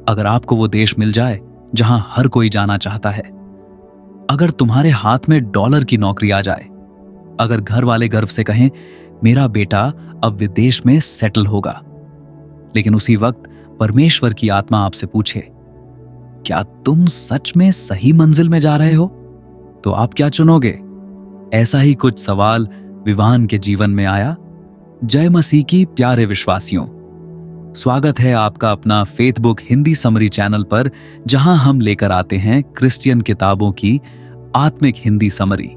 अगर आपको वो देश मिल जाए जहां हर कोई जाना चाहता है, अगर तुम्हारे हाथ में डॉलर की नौकरी आ जाए, अगर घर वाले गर्व से कहें मेरा बेटा अब विदेश में सेटल होगा, लेकिन उसी वक्त परमेश्वर की आत्मा आपसे पूछे क्या तुम सच में सही मंजिल में जा रहे हो, तो आप क्या चुनोगे? ऐसा ही कुछ सवाल विवान के जीवन में आया। जय मसीह की प्यारे विश्वासियों, स्वागत है आपका अपना faith book Hindi summary channel पर, जहां हम लेकर आते हैं क्रिश्चियन किताबों की आत्मिक हिंदी समरी।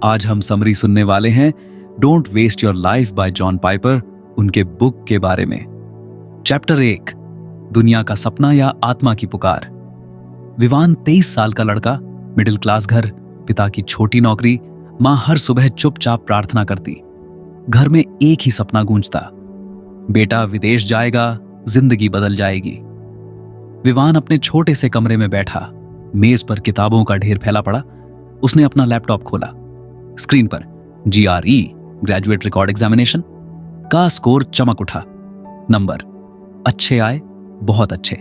आज हम समरी सुनने वाले हैं don't waste your life by John Piper, उनके बुक के बारे में। चैप्टर 1, दुनिया का सपना या आत्मा की पुकार। विवान 23 साल का लड़का, मिडिल क्लास घर, पिता की छोटी नौकरी, मां हर सुबह चुपचाप प्रार्थना करती। घर में एक ही सपना गूंजता, बेटा विदेश जाएगा, जिंदगी बदल जाएगी। विवान अपने छोटे से कमरे में बैठा, मेज पर किताबों का ढेर फैला पड़ा। उसने अपना लैपटॉप खोला। स्क्रीन पर GRE ग्रेजुएट रिकॉर्ड एग्जामिनेशन का स्कोर चमक उठा। नंबर अच्छे आए, बहुत अच्छे।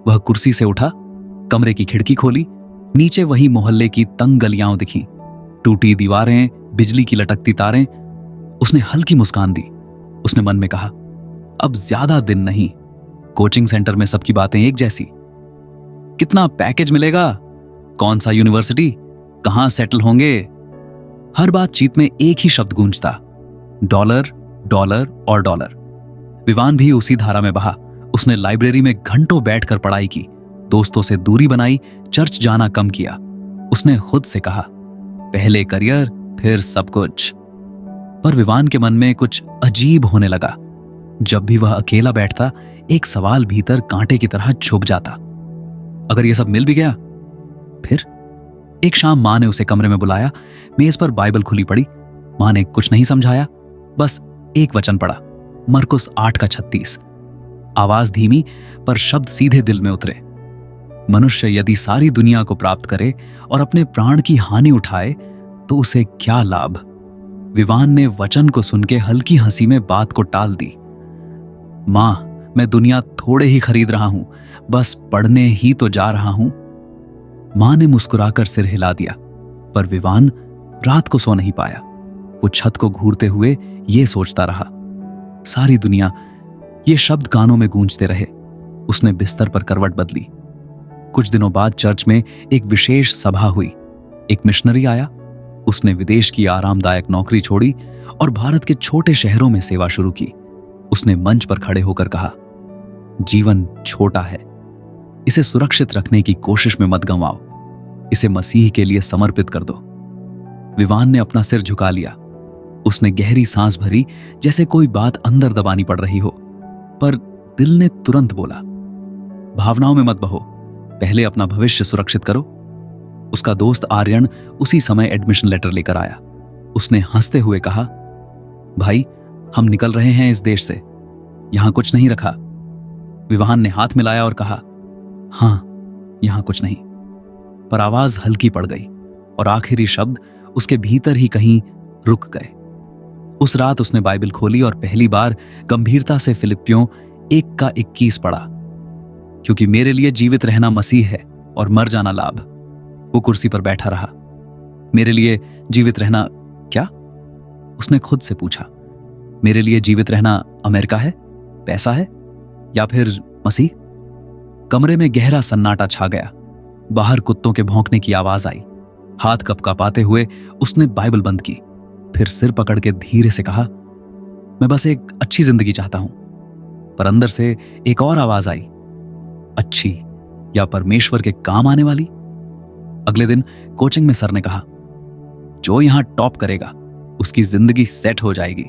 वह कुर्सी से उठा, कमरे की खिड़की खोली। नीचे वही मोहल्ले की तंग गलियां दिखीं, टूटी दीवारें, बिजली की लटकती तारें। उसने हल्की मुस्कान दी। उसने मन में कहा, अब ज्यादा दिन नहीं। कोचिंग सेंटर में सबकी बातें एक जैसी। कितना पैकेज मिलेगा, कौन सा यूनिवर्सिटी, कहां सेटल होंगे। हर बातचीत में एक ही शब्द गूंजता, डॉलर, डॉलर और डॉलर। विवान भी उसी धारा में बहा। उसने लाइब्रेरी में घंटों बैठकर पढ़ाई की, दोस्तों से दूरी बनाई, चर्च जाना कम किया। उसने खुद से कहा, पहले करियर फिर सब कुछ। पर विवान के मन में कुछ अजीब होने लगा। जब भी वह अकेला बैठता, एक सवाल भीतर कांटे की तरह छुप जाता। अगर यह सब मिल भी गया फिर? एक शाम मां ने उसे कमरे में बुलाया। मेज पर बाइबल खुली पड़ी। मां ने कुछ नहीं समझाया, बस एक वचन पढ़ा, मरकुस 8:36। आवाज धीमी पर शब्द सीधे दिल में उतरे। मनुष्य यदि सारी दुनिया को प्राप्त करे और अपने प्राण की हानि उठाए तो उसे क्या लाभ। विवान ने वचन को सुन के हल्की हंसी में बात को टाल दी। मां, मैं दुनिया थोड़े ही खरीद रहा हूं, बस पढ़ने ही तो जा रहा हूं। मां ने मुस्कुराकर सिर हिला दिया, पर विवान रात को सो नहीं पाया। वो छत को घूरते हुए ये सोचता रहा। सारी दुनिया, ये शब्द कानों में गूंजते रहे। उसने बिस्तर पर करवट बदली। कुछ दिनों बाद चर्च में एक विशेष सभा हुई। एक मिशनरी आया। उसने विदेश की आरामदायक नौकरी छोड़ी और भारत के छोटे शहरों में सेवा शुरू की। उसने मंच पर खड़े होकर कहा, जीवन छोटा है, इसे सुरक्षित रखने की कोशिश में मत गंवाओ, इसे मसीह के लिए समर्पित कर दो। विवान ने अपना सिर झुका लिया। उसने गहरी सांस भरी, जैसे कोई बात अंदर दबानी पड़ रही हो, पर दिल ने तुरंत बोला, भावनाओं में मत बहो, पहले अपना भविष्य सुरक्षित करो। उसका दोस्त आर्यन उसी समय एडमिशन लेटर लेकर आया। उसने हंसते हुए कहा, भाई, हम निकल रहे हैं इस देश से, यहां कुछ नहीं रखा। विवान ने हाथ मिलाया और कहा, हां, यहां कुछ नहीं। पर आवाज हल्की पड़ गई और आखिरी शब्द उसके भीतर ही कहीं रुक गए। उस रात उसने बाइबल खोली और पहली बार गंभीरता से फिलिपियों 1:21 पढ़ा, क्योंकि मेरे लिए जीवित रहना मसीह है और मर जाना लाभ। वो कुर्सी पर बैठा रहा। मेरे लिए जीवित रहना क्या? उसने खुद से पूछा। मेरे लिए जीवित रहना अमेरिका है, पैसा है, या फिर मसीह? कमरे में गहरा सन्नाटा छा गया। बाहर कुत्तों के भौंकने की आवाज आई। हाथ कपकपाते हुए उसने बाइबल बंद की, फिर सिर पकड़ के धीरे से कहा, मैं बस एक अच्छी जिंदगी चाहता हूं। पर अंदर से एक और आवाज आई, अच्छी या परमेश्वर के काम आने वाली? अगले दिन कोचिंग में सर ने कहा, जो यहां टॉप करेगा उसकी जिंदगी सेट हो जाएगी।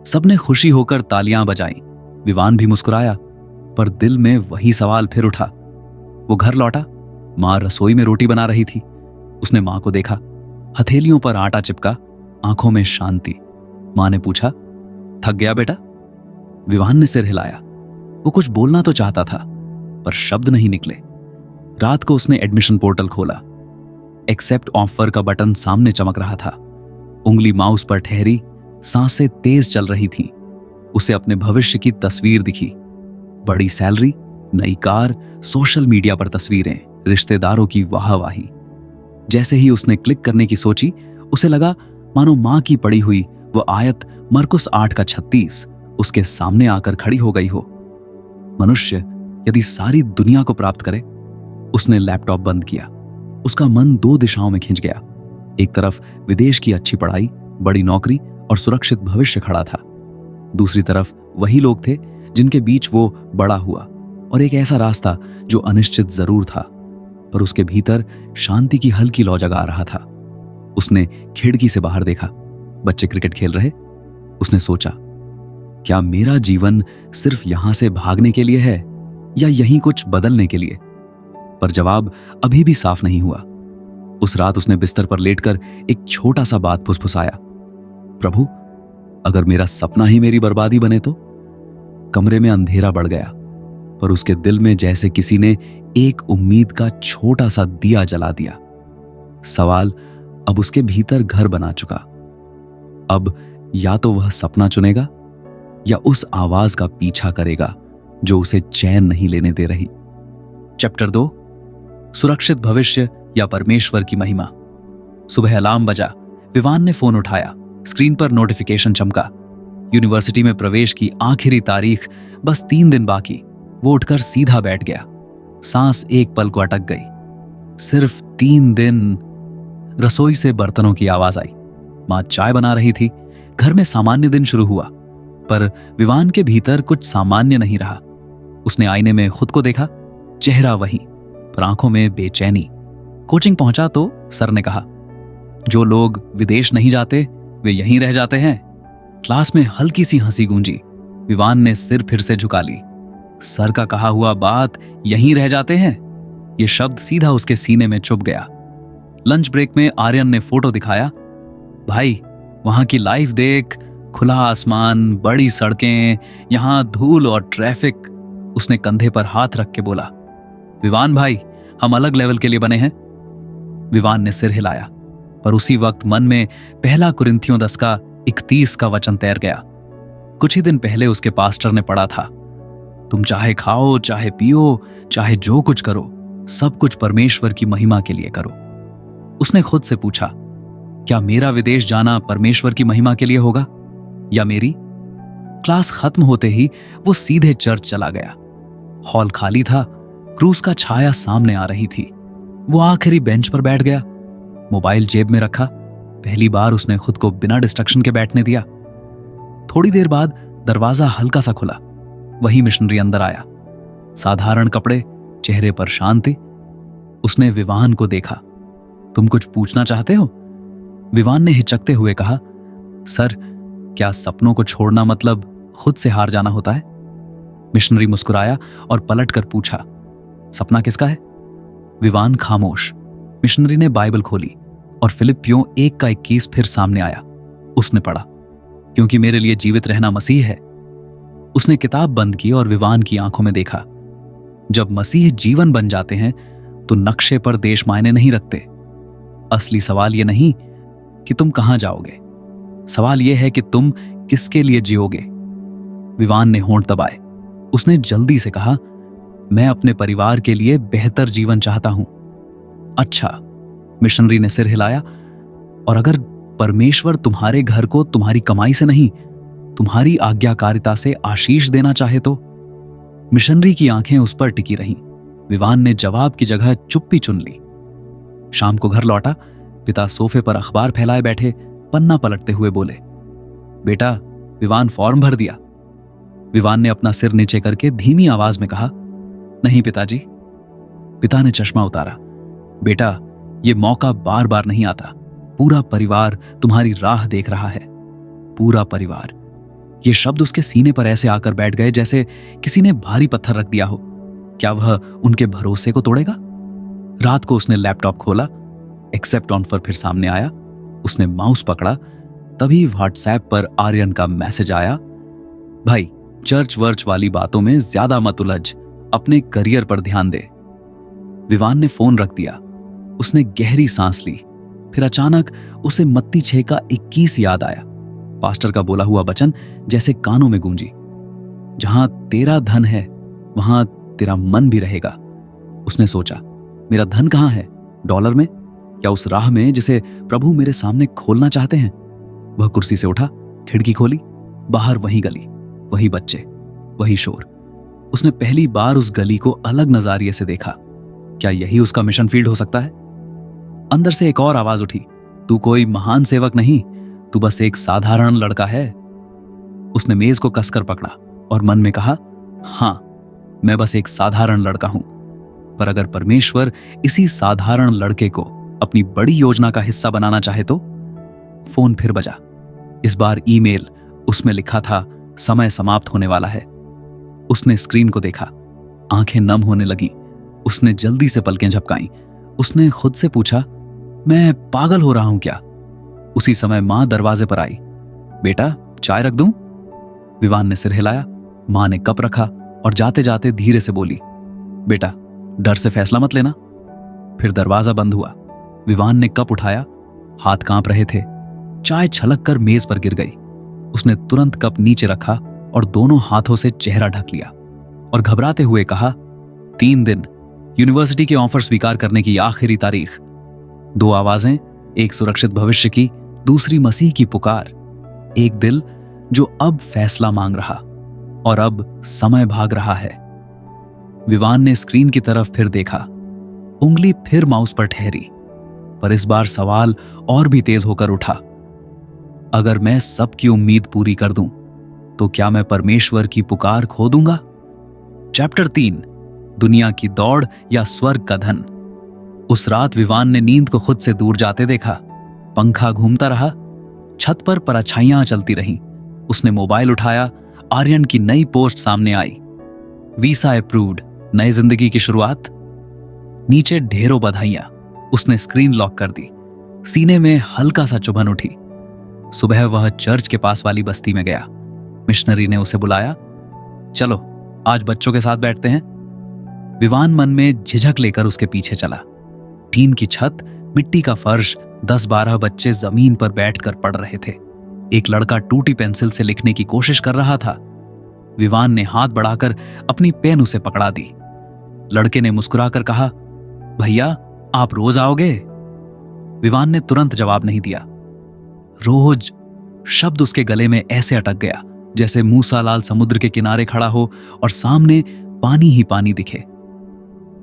सबने खुशी होकर तालियां बजाई। विवान भी मुस्कुराया, पर दिल में वही सवाल फिर उठा। वो घर लौटा। मां रसोई में रोटी बना रही थी। उसने मां को देखा, हथेलियों पर आटा चिपका, आंखों में शांति। मां ने पूछा, थक गया बेटा? विवान ने सिर हिलाया। वो कुछ बोलना तो चाहता था, पर शब्द नहीं निकले। रात को उसने एडमिशन पोर्टल खोला। एक्सेप्ट ऑफर का बटन सामने चमक रहा था। उंगली माउस पर ठहरी, सांसें तेज चल रही थीं। उसे अपने भविष्य की तस्वीर दिखी, बड़ी सैलरी, नई कार, सोशल मीडिया पर तस्वीरें, रिश्तेदारों की वाहवाही। जैसे ही उसने क्लिक करने की सोची, उसे लगा मानो मां की पड़ी हुई वो आयत मरकुस 8:36 उसके सामने आकर खड़ी हो गई हो। मनुष्य यदि सारी दुनिया को प्राप्त करे। उसने लैपटॉप बंद किया। उसका मन दो दिशाओं में खिंच गया। एक तरफ विदेश की अच्छी पढ़ाई, बड़ी नौकरी और सुरक्षित भविष्य खड़ा था। दूसरी तरफ वही लोग थे जिनके बीच वो बड़ा हुआ, और एक ऐसा रास्ता जो अनिश्चित जरूर था, पर उसके भीतर शांति की हल्की लौ जगा रहा था। उसने खिड़की से बाहर देखा। बच्चे क्रिकेट खेल रहे। उसने सोचा, क्या मेरा जीवन सिर्फ यहां से भागने के लिए है या यहीं कुछ बदलने के लिए? पर जवाब अभी भी साफ नहीं हुआ। उस रात उसने बिस्तर पर लेटकर एक छोटा सा बात फुसफुसाया, प्रभु, अगर मेरा सपना ही मेरी बर्बादी बने तो? कमरे में अंधेरा बढ़ गया, पर उसके दिल में जैसे किसी ने एक उम्मीद का छोटा सा दिया जला दिया। सवाल अब उसके भीतर घर बना चुका। अब या तो वह सपना चुनेगा या उस आवाज का पीछा करेगा जो उसे चैन नहीं लेने दे रही। चैप्टर 2, सुरक्षित भविष्य या परमेश्वर की महिमा। सुबह अलार्म बजा। विवान ने फोन उठाया। स्क्रीन पर नोटिफिकेशन चमका। यूनिवर्सिटी में प्रवेश की आखिरी तारीख, बस 3 दिन बाकी। वो उठकर सीधा बैठ गया। सांस एक पल को अटक गई। सिर्फ 3 दिन। रसोई से बर्तनों की आवाज आई। मां चाय बना रही थी। घर में सामान्य दिन शुरू हुआ, पर विवान के भीतर कुछ सामान्य नहीं रहा। उसने आईने में खुद को देखा। चेहरा वही, पर आंखों में बेचैनी। कोचिंग पहुंचा तो सर ने कहा, जो लोग विदेश नहीं जाते वे यहीं रह जाते हैं। क्लास में हल्की सी हंसी गूंजी। विवान ने सिर फिर से झुका ली। सर का कहा हुआ बात यहीं रह जाते हैं, यह शब्द सीधा उसके सीने में चुभ गया। लंच ब्रेक में आर्यन ने फोटो दिखाया। भाई, वहां की लाइफ देख, खुला आसमान, बड़ी सड़कें, यहां धूल और ट्रैफिक। उसने कंधे पर हाथ रख के बोला, विवान भाई, हम अलग लेवल के लिए बने हैं। विवान ने सिर हिलाया, पर उसी वक्त मन में पहला कुरिन्थियों 10:31 का वचन तैर गया। कुछ ही दिन पहले उसके पास्टर ने पढ़ा था, तुम चाहे खाओ, चाहे पियो, चाहे जो कुछ करो, सब कुछ परमेश्वर की महिमा के लिए करो। उसने खुद से पूछा, क्या मेरा विदेश जाना परमेश्वर की महिमा के लिए होगा या मेरी? क्लास खत्म होते ही वो सीधे चर्च चला गया। हॉल खाली था। क्रूस का छाया सामने आ रही थी। वो आखिरी बेंच पर बैठ गया, मोबाइल जेब में रखा। पहली बार उसने खुद को बिना डिस्ट्रक्शन के बैठने दिया। थोड़ी देर बाद दरवाजा हल्का सा खुला। वही मिशनरी अंदर आया। साधारण कपड़े, चेहरे पर शांति। उसने विवान को देखा। तुम कुछ पूछना चाहते हो? विवान ने हिचकते हुए कहा, सर, क्या सपनों को छोड़ना मतलब खुद से हार जाना होता है? मिशनरी मुस्कुराया और पलटकर पूछा, सपना किसका है? विवान खामोश। मिशनरी ने बाइबल खोली और फिलिपियों 1:21 फिर सामने आया। उसने पढ़ा, क्योंकि मेरे लिए जीवित रहना मसीह है। उसने किताब बंद की और विवान की आंखों में देखा। जब मसीह जीवन बन जाते हैं तो नक्शे पर देश मायने नहीं रखते। असली सवाल यह नहीं कि तुम कहां जाओगे, सवाल यह है कि तुम किसके लिए जियोगे। विवान ने होंठ दबाए। उसने जल्दी से कहा, मैं अपने परिवार के लिए बेहतर जीवन चाहता हूं। अच्छा, मिशनरी ने सिर हिलाया। और अगर परमेश्वर तुम्हारे घर को तुम्हारी कमाई से नहीं, तुम्हारी आज्ञाकारिता से आशीष देना चाहे तो? मिशनरी की आंखें उस पर टिकी रहीं। विवान ने जवाब की जगह चुप्पी चुन ली। शाम को घर लौटा। पिता सोफे पर अखबार फैलाए बैठे, पन्ना पलटते हुए बोले, बेटा, विवान फॉर्म भर दिया। विवान ने अपना सिर नीचे करके धीमी आवाज में कहा, नहीं पिताजी। पिता ने चश्मा उतारा। बेटा, ये मौका बार बार नहीं आता। पूरा परिवार तुम्हारी राह देख रहा है। पूरा परिवार। ये शब्द उसके सीने पर ऐसे आकर बैठ गए जैसे किसी ने भारी पत्थर रख दिया हो। क्या वह उनके भरोसे को तोड़ेगा? रात को उसने लैपटॉप खोला। एक्सेप्ट ऑन पर फिर सामने आया। उसने माउस पकड़ा। तभी व्हाट्सएप पर आर्यन का मैसेज आया, भाई, चर्च वर्च वाली बातों में ज्यादा मत उलझ, अपने करियर पर ध्यान दे। विवान ने फोन रख दिया। उसने गहरी सांस ली। फिर अचानक उसे मत्ती 6:21 याद आया। पास्टर का बोला हुआ वचन जैसे कानों में गूंजी, जहां तेरा धन है वहां तेरा मन भी रहेगा। उसने सोचा, मेरा धन कहाँ है? डॉलर में या उस राह में जिसे प्रभु मेरे सामने खोलना चाहते हैं? वह कुर्सी से उठा, खिड़की खोली। बाहर वही गली, वही बच्चे, वही शोर। उसने पहली बार उस गली को अलग नजारिए से देखा। क्या यही उसका मिशन फील्ड हो सकता है? अंदर से एक और आवाज उठी, तू कोई महान सेवक नहीं, तू बस एक साधारण लड़का है। उसने मेज को कसकर पकड़ा और मन में कहा, हां, मैं बस एक साधारण लड़का हूं, पर अगर परमेश्वर इसी साधारण लड़के को अपनी बड़ी योजना का हिस्सा बनाना चाहे तो। फोन फिर बजा। इस बार ईमेल। उसमें लिखा था, समय समाप्त होने वाला है। उसने स्क्रीन को देखा, आंखें नम होने लगी। उसने जल्दी से पलकें झपकाईं। उसने खुद से पूछा, मैं पागल हो रहा हूं क्या? उसी समय मां दरवाजे पर आई। बेटा, चाय रख दूं? विवान ने सिर हिलाया। मां ने कप रखा और जाते जाते धीरे से बोली, बेटा, डर से फैसला मत लेना। फिर दरवाजा बंद हुआ। विवान ने कप उठाया, हाथ कांप रहे थे। चाय छलक कर मेज पर गिर गई। उसने तुरंत कप नीचे रखा और दोनों हाथों से चेहरा ढक लिया और घबराते हुए कहा, 3 दिन, यूनिवर्सिटी के ऑफर स्वीकार करने की आखिरी तारीख। 2 आवाजें, एक सुरक्षित भविष्य की, दूसरी मसीह की पुकार। एक दिल जो अब फैसला मांग रहा और अब समय भाग रहा है। विवान ने स्क्रीन की तरफ फिर देखा। उंगली फिर माउस पर ठहरी, पर इस बार सवाल और भी तेज होकर उठा, अगर मैं सबकी उम्मीद पूरी कर दूं तो क्या मैं परमेश्वर की पुकार खो दूंगा? चैप्टर 3, दुनिया की दौड़ या स्वर्ग का धन। उस रात विवान ने नींद को खुद से दूर जाते देखा। पंखा घूमता रहा, छत पर परछाइयां चलती रहीं। उसने मोबाइल उठाया। आर्यन की नई पोस्ट सामने आई, वीसा अप्रूव्ड, नई जिंदगी की शुरुआत। नीचे ढेरों बधाइयां। उसने स्क्रीन लॉक कर दी। सीने में हल्का सा चुभन उठी। सुबह वह चर्च के पास वाली बस्ती में गया। मिशनरी ने उसे बुलाया, चलो आज बच्चों के साथ बैठते हैं। विवान मन में झिझक लेकर उसके पीछे चला। टीन की छत, मिट्टी का फर्श, 10-12 बच्चे जमीन पर बैठकर पढ़ रहे थे। एक लड़का टूटी पेंसिल से लिखने की कोशिश कर रहा था। विवान ने हाथ बढ़ाकर अपनी पेन उसे पकड़ा दी। लड़के ने मुस्कुराकर कहा, भैया आप रोज आओगे? विवान ने तुरंत जवाब नहीं दिया। रोज शब्द उसके गले में ऐसे अटक गया जैसे मूसा लाल समुद्र के किनारे खड़ा हो और सामने पानी ही पानी दिखे।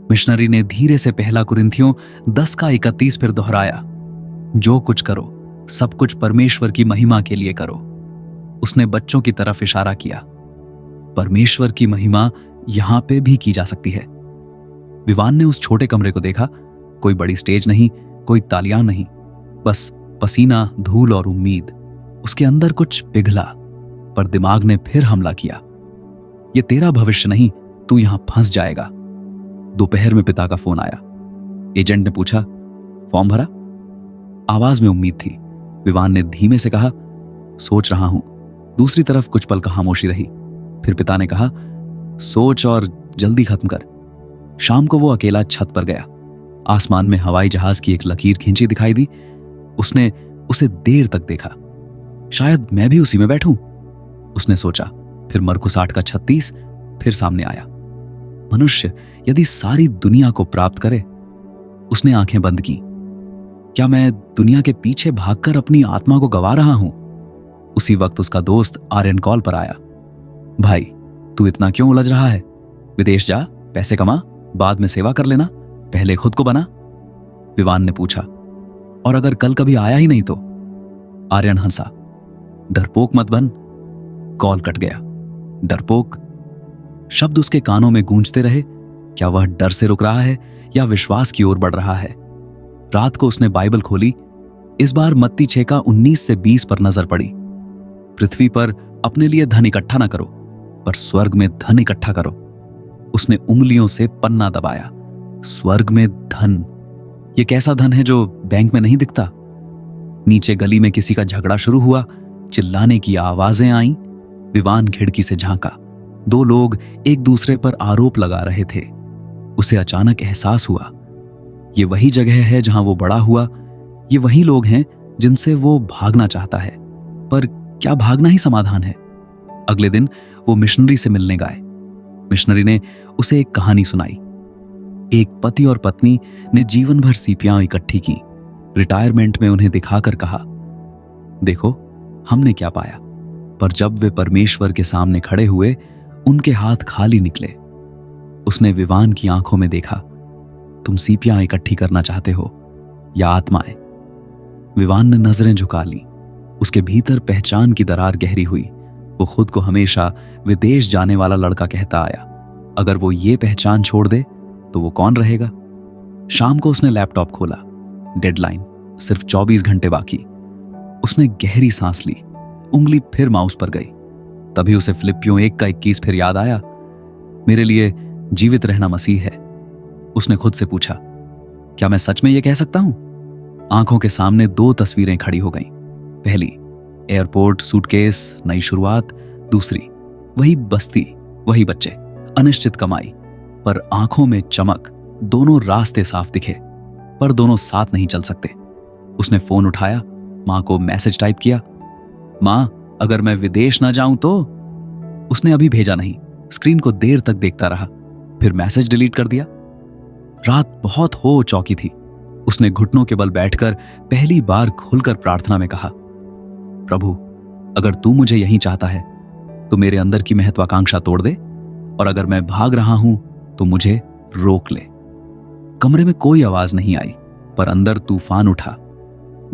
मिशनरी ने धीरे से पहला कुरिन्थियों 10:31 फिर दोहराया, जो कुछ करो सब कुछ परमेश्वर की महिमा के लिए करो। उसने बच्चों की तरफ इशारा किया। परमेश्वर की महिमा यहां पे भी की जा सकती है। विवान ने उस छोटे कमरे को देखा। कोई बड़ी स्टेज नहीं, कोई तालियां नहीं, बस पसीना, धूल और उम्मीद। उसके अंदर कुछ पिघला, पर दिमाग ने फिर हमला किया। ये तेरा भविष्य नहीं, तू यहां फंस जाएगा। दोपहर में पिता का फोन आया। एजेंट ने पूछा, फॉर्म भरा? आवाज में उम्मीद थी। विवान ने धीमे से कहा, सोच रहा हूं। दूसरी तरफ कुछ पल खामोशी रही। फिर पिता ने कहा, सोच और जल्दी खत्म कर। शाम को वो अकेला छत पर गया। आसमान में हवाई जहाज की एक लकीर खींची दिखाई दी। उसने उसे देर तक देखा। शायद मैं भी उसी में बैठूं, उसने सोचा। फिर मरकुस 8:36 फिर सामने आया। मनुष्य यदि सारी दुनिया को प्राप्त करे। उसने आंखें बंद की। क्या मैं दुनिया के पीछे भागकर अपनी आत्मा को गवा रहा हूं? उसी वक्त उसका दोस्त आर्यन कॉल पर आया। भाई, तू इतना क्यों उलझ रहा है? विदेश जा, पैसे कमा, बाद में सेवा कर लेना, पहले खुद को बना। विवान ने पूछा, और अगर कल कभी आया ही नहीं तो? आर्यन हंसा। डरपोक मत बन। कॉल कट गया। डरपोक शब्द उसके कानों में गूंजते रहे। क्या वह डर से रुक रहा है या विश्वास की ओर बढ़ रहा है? रात को उसने बाइबल खोली। इस बार मत्ती 6:19 से 20 पर नजर पड़ी। पृथ्वी पर अपने लिए धन इकट्ठा ना करो, पर स्वर्ग में धन इकट्ठा करो। उसने उंगलियों से पन्ना दबाया। स्वर्ग में धन, यह कैसा धन है जो बैंक में नहीं दिखता? नीचे गली में किसी का झगड़ा शुरू हुआ। चिल्लाने की आवाजें आईं। विवान खिड़की से झांका। 2 लोग एक दूसरे पर आरोप लगा रहे थे। उसे अचानक एहसास हुआ, ये वही जगह है जहां वो बड़ा हुआ। ये वही लोग हैं जिनसे वो भागना चाहता है। पर क्या भागना ही समाधान है? अगले दिन वो मिशनरी से मिलने गए। मिशनरी ने उसे एक कहानी सुनाई। एक पति और पत्नी ने जीवन भर सीपियां इकट्ठी की। रिटायरमेंट में उन्हें दिखाकर कहा, देखो हमने क्या पाया। पर जब वे परमेश्वर के सामने खड़े हुए, उनके हाथ खाली निकले। उसने विवान की आंखों में देखा, तुम सीपियां इकट्ठी करना चाहते हो या आत्माएं? विवान ने नजरें झुका ली। उसके भीतर पहचान की दरार गहरी हुई। वो खुद को हमेशा विदेश जाने वाला लड़का कहता आया। अगर वो ये पहचान छोड़ दे तो वो कौन रहेगा? शाम को उसने लैपटॉप खोला। डेडलाइन सिर्फ 24 घंटे बाकी। उसने गहरी सांस ली। उंगली फिर माउस पर गई। तभी उसे फिलिपियों 1 का 21 फिर याद आया। मेरे लिए जीवित रहना मसीह है। उसने खुद से पूछा, क्या मैं सच में यह कह सकता हूं? आंखों के सामने 2 तस्वीरें खड़ी हो गईं। पहली, एयरपोर्ट, सूटकेस, नई शुरुआत। दूसरी, वही बस्ती, वही बच्चे, अनिश्चित कमाई। पर आंखों में चमक। दोनों रास्ते साफ दिखे, पर दोनों साथ नहीं चल सकते। उसने फोन उठाया, मां को मैसेज टाइप किया, मां अगर मैं विदेश ना जाऊं तो। उसने अभी भेजा नहीं। स्क्रीन को देर तक देखता रहा, फिर मैसेज डिलीट कर दिया। रात बहुत हो चौकी थी। उसने घुटनों के बल बैठकर पहली बार खुलकर प्रार्थना में कहा, प्रभु अगर तू मुझे यहीं चाहता है तो मेरे अंदर की महत्वाकांक्षा तोड़ दे, और अगर मैं भाग रहा हूं तो मुझे रोक ले। कमरे में कोई आवाज नहीं आई, पर अंदर तूफान उठा।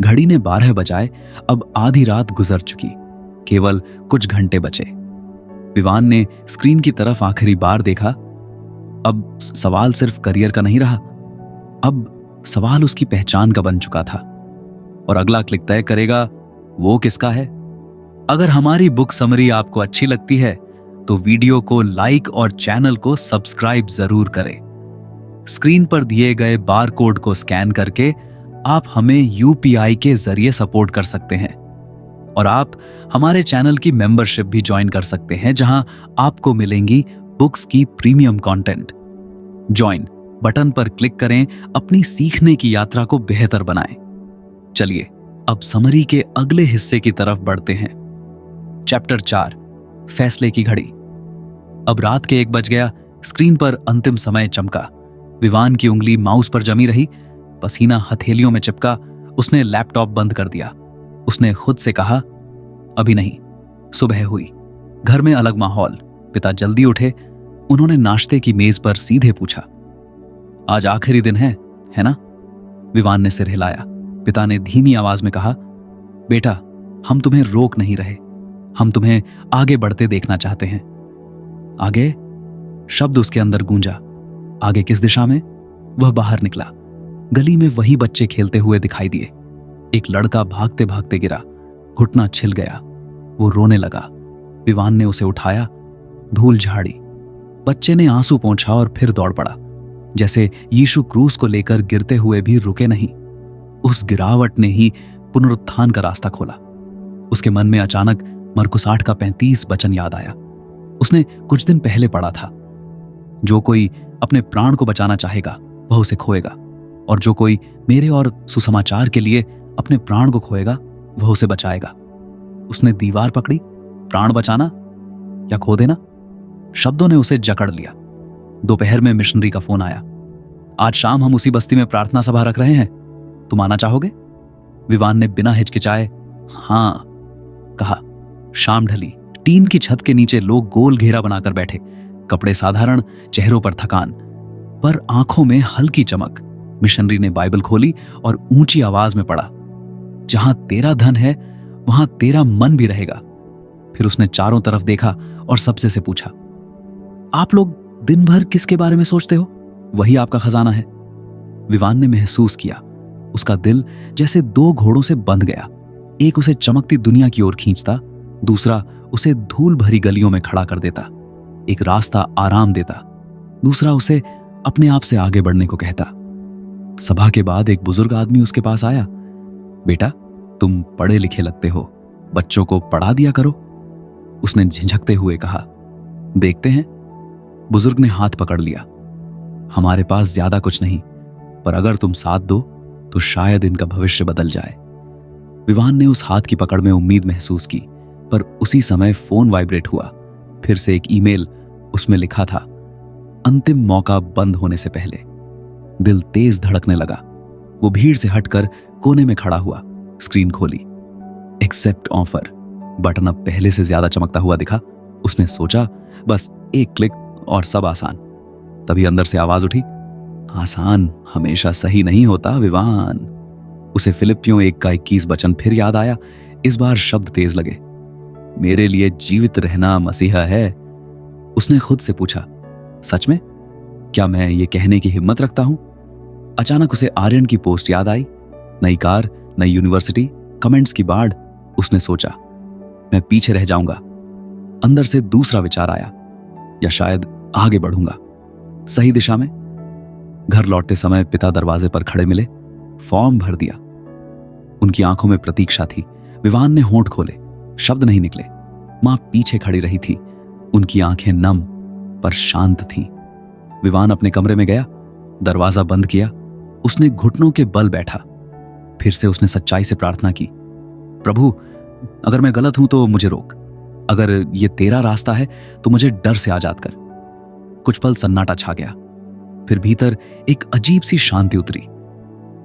घड़ी ने 12 बजाए। अब आधी रात गुजर चुकी, केवल कुछ घंटे बचे। विवान ने स्क्रीन की तरफ आखिरी बार देखा। अब सवाल सिर्फ करियर का नहीं रहा, अब सवाल उसकी पहचान का बन चुका था। और अगला क्लिक तय करेगा वो किसका है। अगर हमारी बुक समरी आपको अच्छी लगती है तो वीडियो को लाइक और चैनल को सब्सक्राइब जरूर करें। स्क्रीन पर दिए गए बार कोड को स्कैन करके आप हमें यूपीआई के जरिए सपोर्ट कर सकते हैं। और आप हमारे चैनल की मेंबरशिप भी ज्वाइन कर सकते हैं, जहां आपको मिलेंगी बुक्स की प्रीमियम कंटेंट। ज्वाइन बटन पर क्लिक करें, अपनी सीखने की यात्रा को बेहतर बनाएं। चलिए अब समरी के अगले हिस्से की तरफ बढ़ते हैं। चैप्टर 4, फैसले की घड़ी। अब रात के 1 बज गया। स्क्रीन पर अंतिम समय चमका। विवान की उंगली माउस पर जमी रही, पसीना हथेलियों में चिपका। उसने लैपटॉप बंद कर दिया। उसने खुद से कहा, अभी नहीं। सुबह हुई। घर में अलग माहौल। पिता जल्दी उठे। उन्होंने नाश्ते की मेज पर सीधे पूछा, आज आखिरी दिन है ना? विवान ने सिर हिलाया। पिता ने धीमी आवाज में कहा, बेटा हम तुम्हें रोक नहीं रहे, हम तुम्हें आगे बढ़ते देखना चाहते हैं। आगे? शब्द उसके अंदर गूंजा। आगे किस दिशा में? वह बाहर निकला। गली में वही बच्चे खेलते हुए दिखाई दिए। एक लड़का भागते भागते गिरा, घुटना छिल गया। वो रोने लगा। विवान ने उसे उठाया, धूल झाड़ी। बच्चे ने आंसू पोंछा और फिर दौड़ पड़ा, जैसे यीशु क्रूस को लेकर गिरते हुए भी रुके नहीं। उस गिरावट ने ही पुनरुत्थान का रास्ता खोला। उसके मन में अचानक मरकुस 8 का 35 वचन याद आया। उसने कुछ दिन पहले पढ़ा था, जो कोई अपने प्राण को बचाना चाहेगा वह उसे खोएगा, और जो कोई मेरे और सुसमाचार के लिए अपने प्राण को खोएगा वह उसे बचाएगा। उसने दीवार पकड़ी। प्राण बचाना या खो देना? शब्दों ने उसे जकड़ लिया। दोपहर में मिशनरी का फोन आया, आज शाम हम उसी बस्ती में प्रार्थना सभा रख रहे हैं, तुम आना चाहोगे? विवान ने बिना हिचकिचाए हां कहा। शाम ढली। टीन की छत के नीचे लोग गोल घेरा बनाकर बैठे, कपड़े साधारण, चेहरों पर थकान, पर आंखों में हल्की चमक। मिशनरी ने बाइबल खोली और ऊंची आवाज में पढ़ा, जहां तेरा धन है वहां तेरा मन भी रहेगा। फिर उसने चारों तरफ देखा और सबसे से पूछा, आप लोग दिन भर किसके बारे में सोचते हो? वही आपका खजाना है। विवान ने महसूस किया, उसका दिल जैसे 2 घोड़ों से बंध गया। एक उसे चमकती दुनिया की ओर खींचता, दूसरा उसे धूल भरी गलियों में खड़ा कर देता। एक रास्ता आराम देता, दूसरा उसे अपने आप से आगे बढ़ने को कहता। सभा के बाद एक बुजुर्ग आदमी उसके पास आया। बेटा तुम पढ़े लिखे लगते हो, बच्चों को पढ़ा दिया करो। उसने झिझकते हुए कहा, देखते हैं। बुजुर्ग ने हाथ पकड़ लिया। हमारे पास ज्यादा कुछ नहीं, पर अगर तुम साथ दो तो शायद इनका भविष्य बदल जाए। विवान ने उस हाथ की पकड़ में उम्मीद महसूस की, पर उसी समय फोन वाइब्रेट हुआ। फिर से एक ईमेल, उसमें लिखा था, अंतिम मौका बंद होने से पहले। दिल तेज धड़कने लगा। वो भीड़ से हटकर कोने में खड़ा हुआ, स्क्रीन खोली। एक्सेप्ट ऑफर बटन अब पहले से ज्यादा चमकता हुआ दिखा। उसने सोचा, बस एक क्लिक और सब आसान। तभी अंदर से आवाज उठी, आसान हमेशा सही नहीं होता विवान। उसे फिलिपियों 1:21 वचन फिर याद आया। इस बार शब्द तेज लगे। मेरे लिए जीवित रहना मसीहा है। उसने खुद से पूछा, सच में? क्या मैं ये कहने की हिम्मत रखता हूं? अचानक उसे आर्यन की पोस्ट याद आई। नई कार, नई यूनिवर्सिटी, कमेंट्स की बाढ़। उसने सोचा, मैं पीछे रह जाऊंगा। अंदर से दूसरा विचार आया, या शायद आगे बढ़ूंगा, सही दिशा में। घर लौटते समय पिता दरवाजे पर खड़े मिले। फॉर्म भर दिया। उनकी आंखों में प्रतीक्षा थी। विवान ने होंठ खोले, शब्द नहीं निकले। मां पीछे खड़ी रही थी, उनकी आंखें नम पर शांत थीं। विवान अपने कमरे में गया, दरवाजा बंद किया। उसने घुटनों के बल बैठा। फिर से उसने सच्चाई से प्रार्थना की, प्रभु, अगर मैं गलत हूं तो मुझे रोक। अगर ये तेरा रास्ता है तो मुझे डर से आजाद कर। कुछ पल सन्नाटा छा गया। फिर भीतर एक अजीब सी शांति उतरी।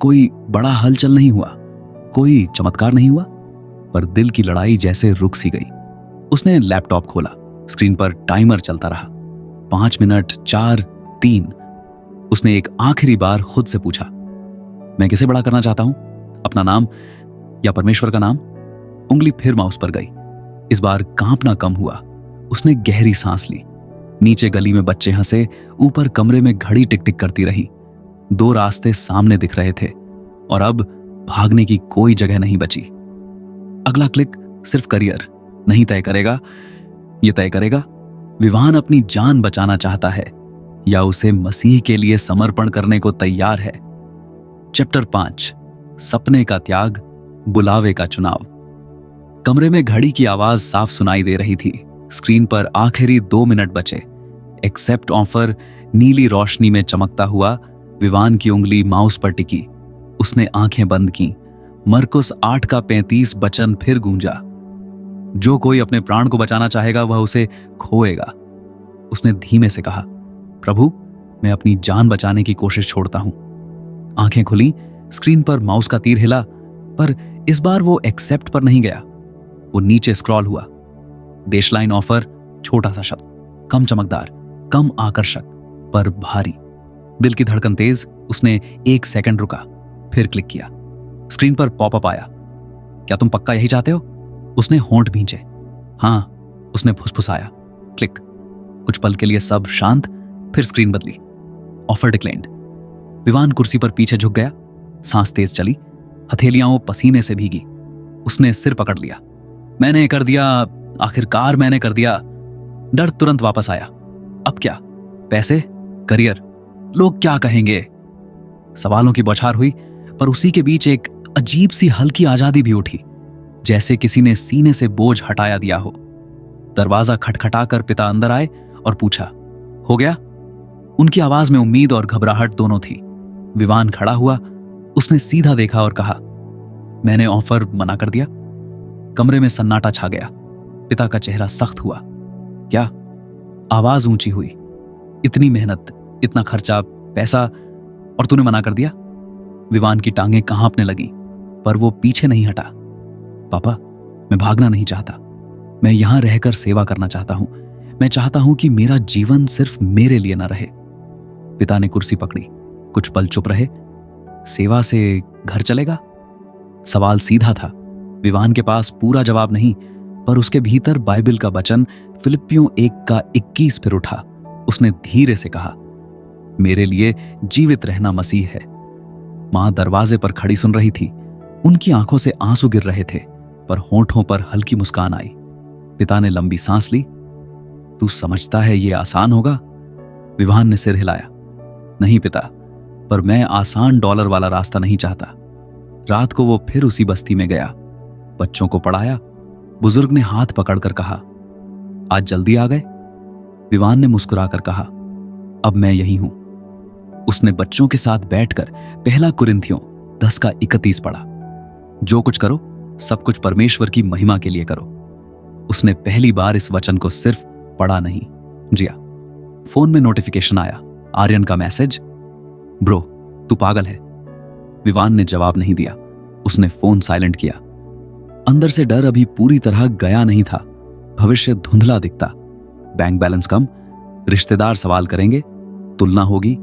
कोई बड़ा हलचल नहीं हुआ, कोई चमत्कार नहीं हुआ, पर दिल की लड़ाई जैसे रुक सी गई। उसने लैपटॉप खोला। स्क्रीन पर टाइमर चलता रहा। 5 मिनट, 4, 3। उसने एक आखिरी बार खुद से पूछा, मैं किसे बड़ा करना चाहता हूं? अपना नाम या परमेश्वर का नाम? उंगली फिर माउस पर गई। इस बार कांपना कम हुआ। उसने गहरी सांस ली। नीचे गली में बच्चे हंसे, ऊपर कमरे में घड़ी टिक टिक करती रही। 2 रास्ते सामने दिख रहे थे और अब भागने की कोई जगह नहीं बची। अगला क्लिक सिर्फ करियर नहीं तय करेगा, ये तय करेगा विवान अपनी जान बचाना चाहता है या उसे मसीह के लिए समर्पण करने को तैयार है। चैप्टर 5, सपने का त्याग, बुलावे का चुनाव। कमरे में घड़ी की आवाज साफ सुनाई दे रही थी। स्क्रीन पर आखिरी 2 मिनट बचे। एक्सेप्ट ऑफर नीली रोशनी में चमकता हुआ। विवान की उंगली माउस पर टिकी। उसने आंखें बंद की। मरकुस 8:35 वचन फिर गूंजा, जो कोई अपने प्राण को बचाना चाहेगा वह उसे खोएगा। उसने धीमे से कहा, प्रभु, मैं अपनी जान बचाने की कोशिश छोड़ता हूं। आंखें खुली। स्क्रीन पर माउस का तीर हिला, पर इस बार वो एक्सेप्ट पर नहीं गया। वो नीचे स्क्रॉल हुआ। देशलाइन ऑफर, छोटा सा शब्द, कम चमकदार, कम आकर्षक, पर भारी। दिल की धड़कन तेज। उसने 1 सेकंड रुका, फिर क्लिक किया। स्क्रीन पर पॉपअप आया, क्या तुम पक्का यही चाहते हो? उसने होंठ भींचे। हां, उसने फुसफुसाया। क्लिक। कुछ पल के लिए सब शांत, फिर स्क्रीन बदली। ऑफर डिक्लेन्ड। विवान कुर्सी पर पीछे झुक गया। सांस तेज चली, हथेलियां वो पसीने से भीगी। उसने सिर पकड़ लिया। मैंने कर दिया, आखिरकार मैंने कर दिया। डर तुरंत वापस आया। अब क्या? पैसे, करियर, लोग क्या कहेंगे? सवालों की बौछार हुई, पर उसी के बीच एक अजीब सी हल्की आजादी भी उठी, जैसे किसी ने सीने से बोझ हटाया दिया हो। दरवाजा खटखटाकर पिता अंदर आए और पूछा, हो गया? उनकी आवाज में उम्मीद और घबराहट दोनों थी। विवान खड़ा हुआ। उसने सीधा देखा और कहा, मैंने ऑफर मना कर दिया। कमरे में सन्नाटा छा गया। पिता का चेहरा सख्त हुआ। क्या? आवाज ऊंची हुई। इतनी मेहनत, इतना खर्चा, पैसा, और तूने मना कर दिया? विवान की टांगें कांपने लगी, पर वो पीछे नहीं हटा। पापा, मैं भागना नहीं चाहता। मैं यहां रहकर सेवा करना चाहता हूं। मैं चाहता हूं कि मेरा जीवन सिर्फ मेरे लिए न रहे। पिता ने कुर्सी पकड़ी। कुछ पल चुप रहे। सेवा से घर चलेगा? सवाल सीधा था। विवान के पास पूरा जवाब नहीं, पर उसके भीतर बाइबल का वचन फिलिपियों 1:21 फिर उठा। उसने धीरे से कहा, मेरे लिए जीवित रहना मसीह है। मां दरवाजे पर खड़ी सुन रही थी। उनकी आंखों से आंसू गिर रहे थे, पर होंठों पर हल्की मुस्कान आई। पिता ने लंबी सांस ली। तू समझता है ये आसान होगा? विवान ने सिर हिलाया। नहीं पिता, पर मैं आसान डॉलर वाला रास्ता नहीं चाहता। रात को वो फिर उसी बस्ती में गया। बच्चों को पढ़ाया। बुजुर्ग ने हाथ पकड़कर कहा, आज जल्दी आ गए? विवान ने मुस्कुराकर कहा, अब मैं यही हूं। उसने बच्चों के साथ बैठकर पहला कुरिन्थियों 10:31 पढ़ा। जो कुछ करो, सब कुछ परमेश्वर की महिमा के लिए करो। उसने पहली बार इस वचन को सिर्फ पढ़ा नहीं, जिया। फोन में नोटिफिकेशन आया, आर्यन का मैसेज, ब्रो तू पागल है। विवान ने जवाब नहीं दिया। उसने फोन साइलेंट किया। अंदर से डर अभी पूरी तरह गया नहीं था। भविष्य धुंधला दिखता। बैंक बैलेंस कम, रिश्तेदार सवाल करेंगे, तुलना होगी,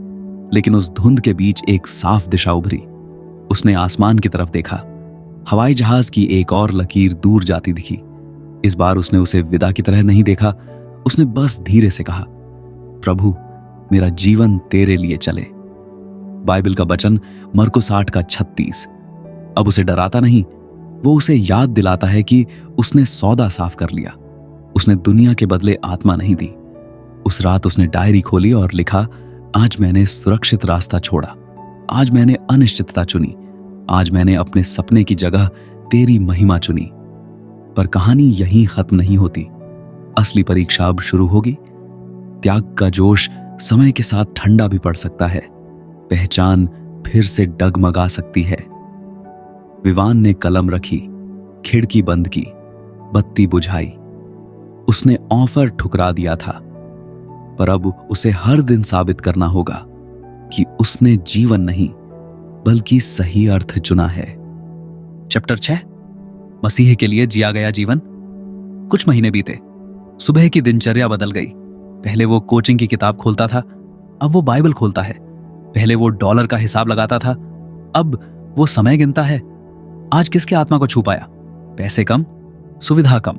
लेकिन उस धुंध के बीच एक साफ दिशा उभरी। उसने आसमान की तरफ देखा। हवाई जहाज की एक और लकीर दूर जाती दिखी। इस बार उसने उसे विदा की तरह नहीं देखा। उसने बस धीरे से कहा, प्रभु मेरा जीवन तेरे लिए चले। बाइबल का वचन मरकुस 8:36। अब उसे डराता नहीं, वो उसे याद दिलाता है कि उसने सौदा साफ कर लिया। उसने दुनिया के बदले आत्मा नहीं दी। उस रात उसने डायरी खोली और लिखा, आज मैंने सुरक्षित रास्ता छोड़ा, आज मैंने अनिश्चितता चुनी, आज मैंने अपने सपने की जगह तेरी महिमा चुनी। पर कहानी यहीं खत्म नहीं होती। असली परीक्षा अब शुरू होगी। त्याग का जोश समय के साथ ठंडा भी पड़ सकता है। पहचान फिर से डगमगा सकती है। विवान ने कलम रखी, खिड़की बंद की, बत्ती बुझाई। उसने ऑफर ठुकरा दिया था, पर अब उसे हर दिन साबित करना होगा कि उसने जीवन नहीं बल्कि सही अर्थ चुना है। चैप्टर 6, मसीह के लिए जिया गया जीवन। कुछ महीने बीते। सुबह की दिनचर्या बदल गई। पहले वो कोचिंग की किताब खोलता था, अब वो बाइबल खोलता है। पहले वो डॉलर का हिसाब लगाता था, अब वो समय गिनता है। आज किसके आत्मा को छू पाया? पैसे कम, सुविधा कम,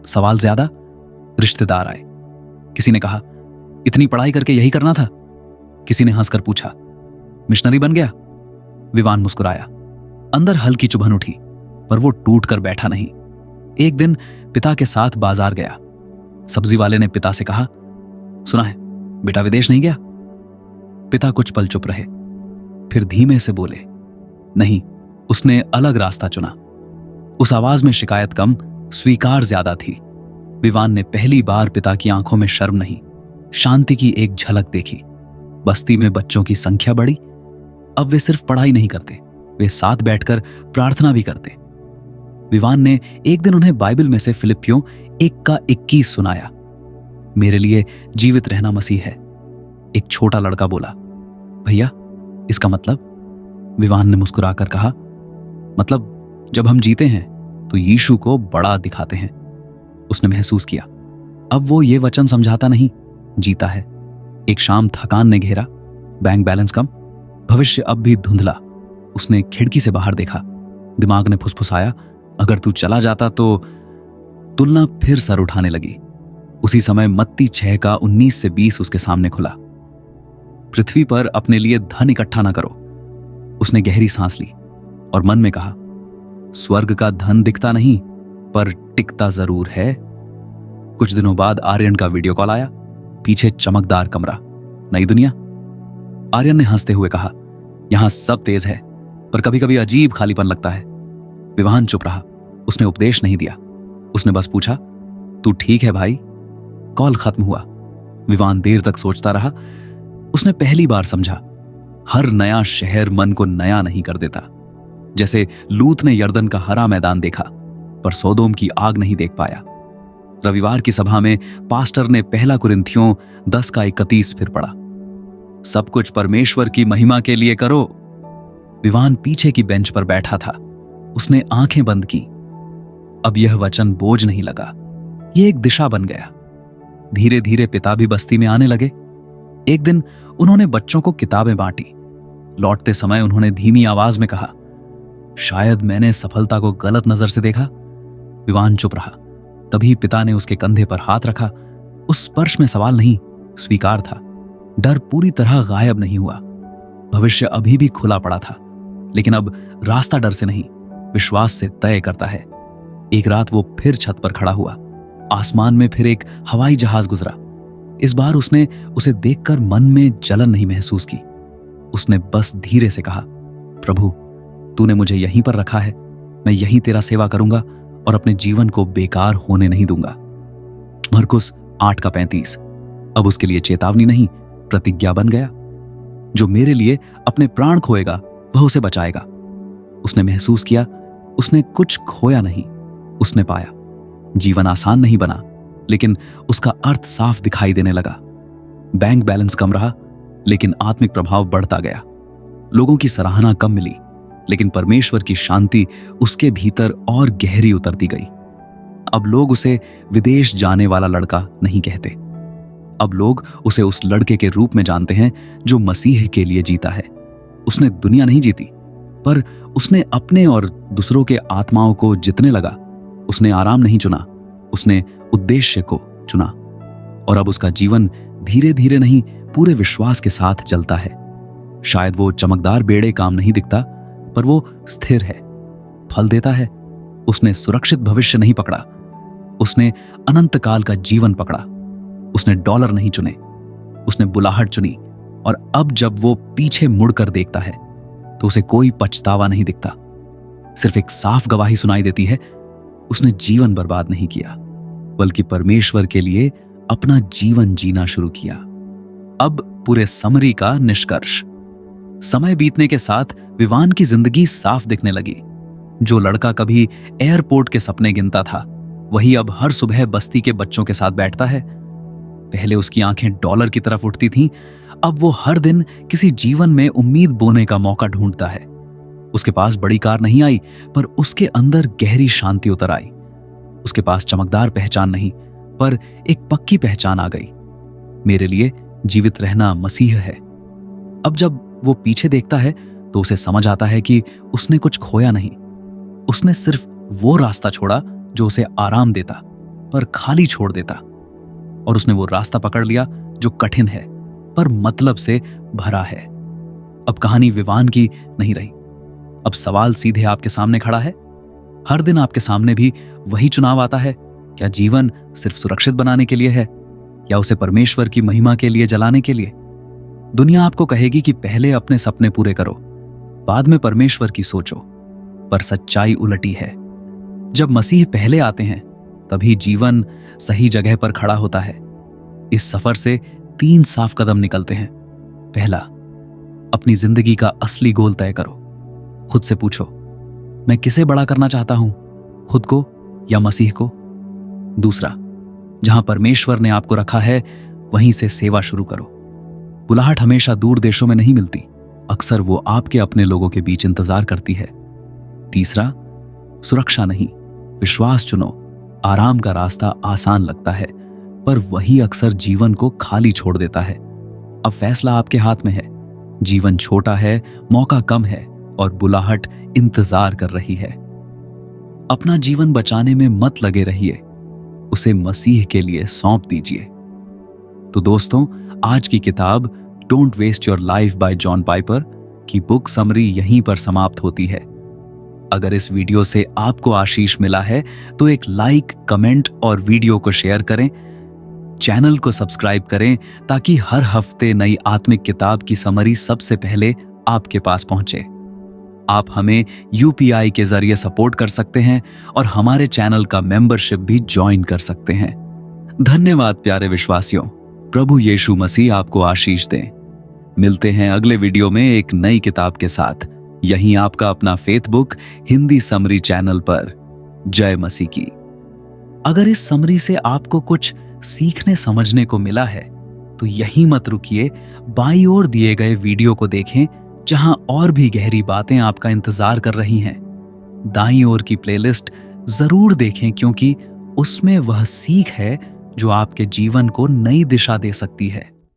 सवाल ज्यादा। रिश्तेदार आए। किसी ने कहा, इतनी पढ़ाई करके यही करना था? किसी ने हंसकर पूछा, मिशनरी बन गया? विवान मुस्कुराया। अंदर हल्की चुभन उठी, पर वो टूट कर बैठा नहीं। एक दिन पिता के साथ बाजार गया। सब्जी वाले ने पिता से कहा, सुना है बेटा विदेश नहीं गया? पिता कुछ पल चुप रहे, फिर धीमे से बोले, नहीं, उसने अलग रास्ता चुना। उस आवाज में शिकायत कम, स्वीकार ज्यादा थी। विवान ने पहली बार पिता की आंखों में शर्म नहीं, शांति की एक झलक देखी। बस्ती में बच्चों की संख्या बढ़ी। अब वे सिर्फ पढ़ाई नहीं करते, वे साथ बैठकर प्रार्थना भी करते। विवान ने एक दिन उन्हें बाइबल में से फिलिपियों 1:21 सुनाया, मेरे लिए जीवित रहना मसीह है। एक छोटा लड़का बोला, भैया इसका मतलब? विवान ने मुस्कुराकर कहा, मतलब जब हम जीते हैं तो यीशु को बड़ा दिखाते हैं। उसने महसूस किया, अब वो ये वचन समझाता नहीं, जीता है। एक शाम थकान ने घेरा, बैंक बैलेंस कम, भविष्य अब भी धुंधला। उसने खिड़की से बाहर देखा। दिमाग ने फुसफुसाया, अगर तू चला जाता तो। तुलना फिर सर उठाने लगी। उसी समय मत्ती 6:19 से 20 उसके सामने खुला। पृथ्वी पर अपने लिए धन इकट्ठा ना करो। उसने गहरी सांस ली और मन में कहा, स्वर्ग का धन दिखता नहीं पर टिकता जरूर है। कुछ दिनों बाद आर्यन का वीडियो कॉल आया। पीछे चमकदार कमरा, नई दुनिया। आर्यन ने हंसते हुए कहा, यहां सब तेज है पर कभी कभी अजीब खालीपन लगता है। विवान चुप रहा। उसने उपदेश नहीं दिया। उसने बस पूछा, तू ठीक है भाई? कॉल खत्म हुआ। विवान देर तक सोचता रहा। उसने पहली बार समझा, हर नया शहर मन को नया नहीं कर देता। जैसे लूत ने यर्दन का हरा मैदान देखा पर सोदोम की आग नहीं देख पाया। रविवार की सभा में पास्टर ने पहला कुरिन्थियों 10:31 फिर पढ़ा, सब कुछ परमेश्वर की महिमा के लिए करो। विवान पीछे की बेंच पर बैठा था। उसने आंखें बंद की। अब यह वचन बोझ नहीं लगा, यह एक दिशा बन गया। धीरे धीरे पिता भी बस्ती में आने लगे। एक दिन उन्होंने बच्चों को किताबें बांटी। लौटते समय उन्होंने धीमी आवाज में कहा, शायद मैंने सफलता को गलत नजर से देखा। विवान चुप रहा। तभी पिता ने उसके कंधे पर हाथ रखा। उस स्पर्श में सवाल नहीं, स्वीकार था। डर पूरी तरह गायब नहीं हुआ। भविष्य अभी भी खुला पड़ा था, लेकिन अब रास्ता डर से नहीं, विश्वास से तय करता है। एक रात वो फिर छत पर खड़ा हुआ। आसमान में फिर एक हवाई जहाज गुजरा। इस बार उसने उसे देखकर मन में जलन नहीं महसूस की। उसने बस धीरे से कहा, प्रभु तूने मुझे यहीं पर रखा है, मैं यहीं तेरा सेवा करूंगा और अपने जीवन को बेकार होने नहीं दूंगा। मरकुस 8:35। अब उसके लिए चेतावनी नहीं, प्रतिज्ञा बन गया। जो मेरे लिए अपने प्राण खोएगा वह उसे बचाएगा। उसने महसूस किया, उसने कुछ खोया नहीं, उसने पाया। जीवन आसान नहीं बना, लेकिन उसका अर्थ साफ दिखाई देने लगा। बैंक बैलेंस कम रहा, लेकिन आत्मिक प्रभाव बढ़ता गया। लोगों की सराहना कम मिली, लेकिन परमेश्वर की शांति उसके भीतर और गहरी उतरती गई। अब लोग उसे विदेश जाने वाला लड़का नहीं कहते। अब लोग उसे उस लड़के के रूप में जानते हैं जो मसीह के लिए जीता है। उसने दुनिया नहीं जीती, पर उसने अपने और दूसरों के आत्माओं को जितने लगा। उसने आराम नहीं चुना, उसने उद्देश्य को चुना। और अब उसका जीवन धीरे धीरे नहीं, पूरे विश्वास के साथ चलता है। शायद वो चमकदार बेड़े काम नहीं दिखता, पर वो स्थिर है, फल देता है। उसने सुरक्षित भविष्य नहीं पकड़ा, उसने अनंत काल का जीवन पकड़ा। उसने डॉलर नहीं चुने, उसने बुलाहट चुनी। और अब जब वो पीछे मुड़कर देखता है तो उसे कोई पछतावा नहीं दिखता, सिर्फ एक साफ गवाही सुनाई देती है। उसने जीवन बर्बाद नहीं किया, बल्कि परमेश्वर के लिए अपना जीवन जीना शुरू किया। अब पूरे समरी का निष्कर्ष। समय बीतने के साथ विवान की जिंदगी साफ दिखने लगी। जो लड़का कभी एयरपोर्ट के सपने गिनता था, वही अब हर सुबह बस्ती के बच्चों के साथ बैठता है। पहले उसकी आंखें डॉलर की तरफ उठती थीं, अब वो हर दिन किसी जीवन में उम्मीद बोने का मौका ढूंढता है। उसके पास बड़ी कार नहीं आई, पर उसके अंदर गहरी शांति उतर आई। उसके पास चमकदार पहचान नहीं, पर एक पक्की पहचान आ गई। मेरे लिए जीवित रहना मसीह है। अब जब वो पीछे देखता है तो उसे समझ आता है कि उसने कुछ खोया नहीं। उसने सिर्फ वो रास्ता छोड़ा जो उसे आराम देता, पर खाली छोड़ देता। और उसने वो रास्ता पकड़ लिया जो कठिन है, पर मतलब से भरा है। अब कहानी विवान की नहीं रही। अब सवाल सीधे आपके सामने खड़ा है। हर दिन आपके सामने भी वही चुनाव आता है। क्या जीवन सिर्फ सुरक्षित बनाने के लिए है, या उसे परमेश्वर की महिमा के लिए जलाने के लिए? दुनिया आपको कहेगी कि पहले अपने सपने पूरे करो, बाद में परमेश्वर की सोचो, पर सच्चाई उलटी है। जब मसीह पहले आते हैं, तभी जीवन सही जगह पर खड़ा होता है। इस सफर से 3 साफ कदम निकलते हैं। पहला, अपनी जिंदगी का असली गोल तय करो। खुद से पूछो, मैं किसे बड़ा करना चाहता हूं, खुद को या मसीह को? दूसरा, जहां परमेश्वर ने आपको रखा है, वहीं से सेवा शुरू करो। बुलाहट हमेशा दूर देशों में नहीं मिलती, अक्सर वो आपके अपने लोगों के बीच इंतजार करती है। तीसरा, सुरक्षा नहीं, विश्वास चुनो। आराम का रास्ता आसान लगता है, पर वही अक्सर जीवन को खाली छोड़ देता है। अब फैसला आपके हाथ में है। जीवन छोटा है, मौका कम है, और बुलाहट इंतजार कर रही है। अपना जीवन बचाने में मत लगे रहिए, उसे मसीह के लिए सौंप दीजिए। तो दोस्तों, आज की किताब don't waste your life by John Piper की बुक समरी यहीं पर समाप्त होती है। अगर इस वीडियो से आपको आशीष मिला है तो एक लाइक, कमेंट और वीडियो को शेयर करें। चैनल को सब्सक्राइब करें ताकि हर हफ्ते नई आत्मिक किताब की समरी सबसे पहले आपके पास पहुंचे। आप हमें यूपीआई के जरिए सपोर्ट कर सकते हैं और हमारे चैनल का मेंबरशिप भी ज्वाइन कर सकते हैं। धन्यवाद प्यारे विश्वासियों। प्रभु यीशु मसीह आपको आशीष दें। मिलते हैं अगले वीडियो में एक नई किताब के साथ, यहीं आपका अपना faith book Hindi summary channel पर। जय मसीह की। अगर इस समरी से आपको कुछ सीखने समझने को मिला है तो यहीं मत रुकिए, बाईं ओर दिए गए वीडियो को देखें जहां और भी गहरी बातें आपका इंतजार कर रही हैं। दाईं ओर की प्लेलिस्ट जरूर देखें, क्योंकि उसमें वह सीख है जो आपके जीवन को नई दिशा दे सकती है।